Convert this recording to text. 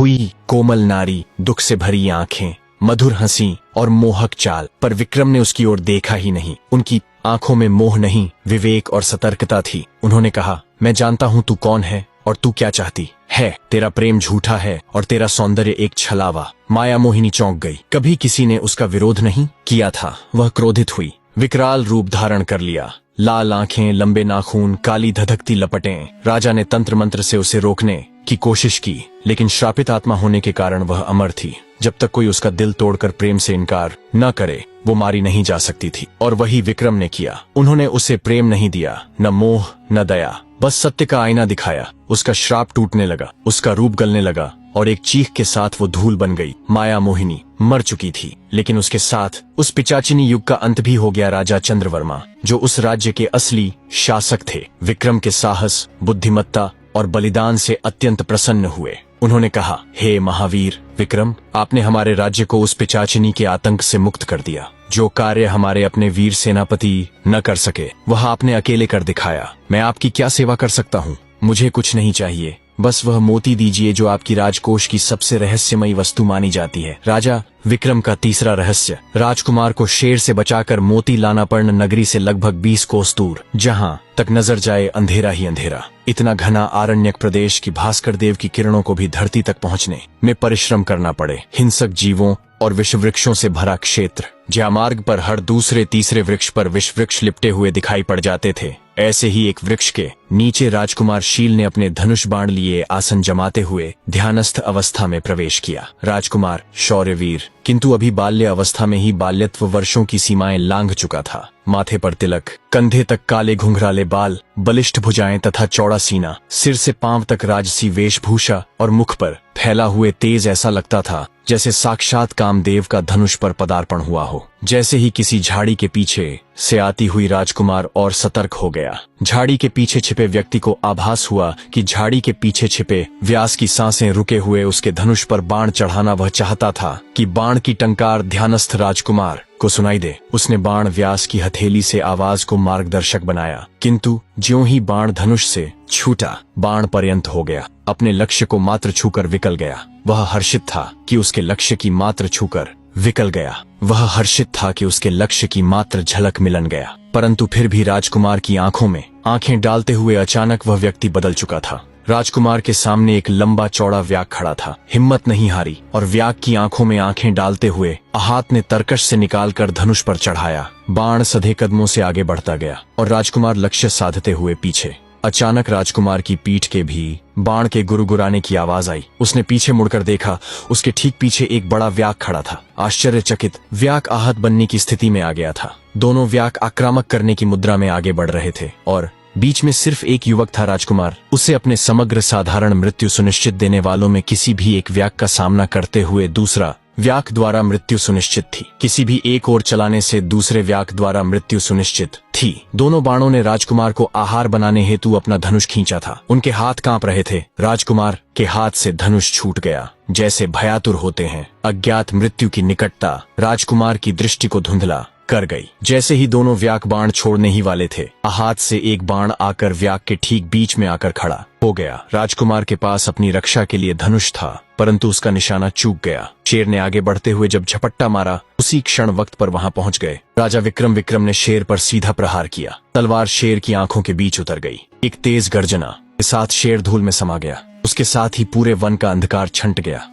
हुई कोमल नारी, दुख से भरी आंखें, मधुर हंसी और मोहक चाल, पर विक्रम ने उसकी ओर देखा ही नहीं। उनकी आंखों में मोह नहीं, विवेक और सतर्कता थी। उन्होंने कहा, मैं जानता हूँ तू कौन है और तू क्या चाहती है। तेरा प्रेम झूठा है और तेरा सौंदर्य एक छलावा। माया मोहिनी चौंक गई। कभी किसी ने उसका विरोध नहीं किया था। वह क्रोधित हुई, विकराल रूप धारण कर लिया। लाल आंखें, लंबे नाखून, काली धधकती लपटें। राजा ने तंत्र मंत्र से उसे रोकने की कोशिश की, लेकिन श्रापित आत्मा होने के कारण वह अमर थी। जब तक कोई उसका दिल तोड़कर प्रेम से इनकार न करे, वो मारी नहीं जा सकती थी। और वही विक्रम ने किया। उन्होंने उसे प्रेम नहीं दिया, न मोह न दया, बस सत्य का आईना दिखाया। उसका श्राप टूटने लगा, उसका रूप गलने लगा और एक चीख के साथ वो धूल बन गई। माया मोहिनी मर चुकी थी, लेकिन उसके साथ उस पिचाचिनी युग का अंत भी हो गया। राजा चंद्रवर्मा, जो उस राज्य के असली शासक थे, विक्रम के साहस, बुद्धिमत्ता और बलिदान से अत्यंत प्रसन्न हुए। उन्होंने कहा, हे महावीर विक्रम, आपने हमारे राज्य को उस पिचाचिनी के आतंक से मुक्त कर दिया। जो कार्य हमारे अपने वीर सेनापति न कर सके, वह आपने अकेले कर दिखाया। मैं आपकी क्या सेवा कर सकता हूँ? मुझे कुछ नहीं चाहिए, बस वह मोती दीजिए जो आपकी राजकोष की सबसे रहस्यमयी वस्तु मानी जाती है। राजा विक्रम का तीसरा रहस्य। राजकुमार को शेर से बचाकर मोती लाना पर्ण नगरी से लगभग 20 कोस दूर, जहां तक नजर जाए अंधेरा ही अंधेरा। इतना घना आरण्यक प्रदेश की भास्कर देव की किरणों को भी धरती तक पहुंचने में परिश्रम करना पड़े। हिंसक जीवों और विष वृक्षों से भरा क्षेत्र, जहाँ मार्ग पर हर दूसरे तीसरे वृक्ष पर विष वृक्ष लिपटे हुए दिखाई पड़ जाते थे। ऐसे ही एक वृक्ष के नीचे राजकुमार शील ने अपने धनुष बाण लिए आसन जमाते हुए ध्यानस्थ अवस्था में प्रवेश किया। राजकुमार शौर्यवीर, किंतु अभी बाल्य अवस्था में ही बाल्यत्व वर्षों की सीमाएं लांघ चुका था। माथे पर तिलक, कंधे तक काले घुंघराले बाल, बलिष्ठ भुजाएं तथा चौड़ा सीना, सिर से पांव तक राजसी वेशभूषा और मुख पर फैला हुए तेज ऐसा लगता था जैसे साक्षात कामदेव का धनुष पर पदार्पण हुआ हो। जैसे ही किसी झाड़ी के पीछे से आती हुई राजकुमार और सतर्क हो गया। झाड़ी के पीछे छिपे व्यक्ति को आभास हुआ कि झाड़ी के पीछे छिपे व्यास की सांसें रुके हुए उसके धनुष पर बाण चढ़ाना वह चाहता था कि बाण की टंकार ध्यानस्थ राजकुमार को सुनाई दे। उसने बाण व्यास की हथेली से आवाज को मार्गदर्शक बनाया, किंतु ज्यों ही बाण धनुष से छूटा, बाण पर्यंत हो गया, अपने लक्ष्य को मात्र छूकर विकल गया। वह हर्षित था कि उसके लक्ष्य की मात्र छूकर विकल गया। वह हर्षित था कि उसके लक्ष्य की मात्र झलक मिलन गया। परंतु फिर भी राजकुमार की आंखों में आंखें डालते हुए अचानक वह व्यक्ति बदल चुका था। राजकुमार के सामने एक लंबा चौड़ा व्याघ्र खड़ा था। हिम्मत नहीं हारी और व्याघ्र की आंखों में आंखें डालते हुए आहत ने तरकश से निकालकर धनुष पर चढ़ाया। बाण सधे कदमों से आगे बढ़ता गया और राजकुमार लक्ष्य साधते हुए पीछे। अचानक राजकुमार की पीठ के भी बाण के गुरगुराने की आवाज आई। उसने पीछे मुड़कर देखा, उसके ठीक पीछे एक बड़ा व्याघ्र खड़ा था। आश्चर्यचकित व्याघ्र आहत बनने की स्थिति में आ गया था। दोनों व्याघ्र आक्रामक करने की मुद्रा में आगे बढ़ रहे थे और बीच में सिर्फ एक युवक था, राजकुमार। उसे अपने समग्र साधारण मृत्यु सुनिश्चित देने वालों में किसी भी एक व्याघ्र का सामना करते हुए दूसरा व्याघ्र द्वारा मृत्यु सुनिश्चित थी। किसी भी एक ओर चलाने से दूसरे व्याघ्र द्वारा मृत्यु सुनिश्चित थी। दोनों बाणों ने राजकुमार को आहार बनाने हेतु अपना धनुष खींचा था। उनके हाथ कांप रहे थे। राजकुमार के हाथ से धनुष छूट गया, जैसे भयातुर होते हैं। अज्ञात मृत्यु की निकटता राजकुमार की दृष्टि को धुंधला कर गई। जैसे ही दोनों व्याघ्र बाण छोड़ने ही वाले थे, आहत से एक बाण आकर व्याघ्र के ठीक बीच में आकर खड़ा हो गया। राजकुमार के पास अपनी रक्षा के लिए धनुष था, परंतु उसका निशाना चूक गया। शेर ने आगे बढ़ते हुए जब झपट्टा मारा, उसी क्षण वक्त पर वहां पहुंच गए। राजा विक्रम ने शेर पर सीधा प्रहार किया। तलवार शेर की आंखों के बीच उतर गई। एक तेज गर्जना के साथ शेर धूल में समा गया। उसके साथ ही पूरे वन का अंधकार छंट गया।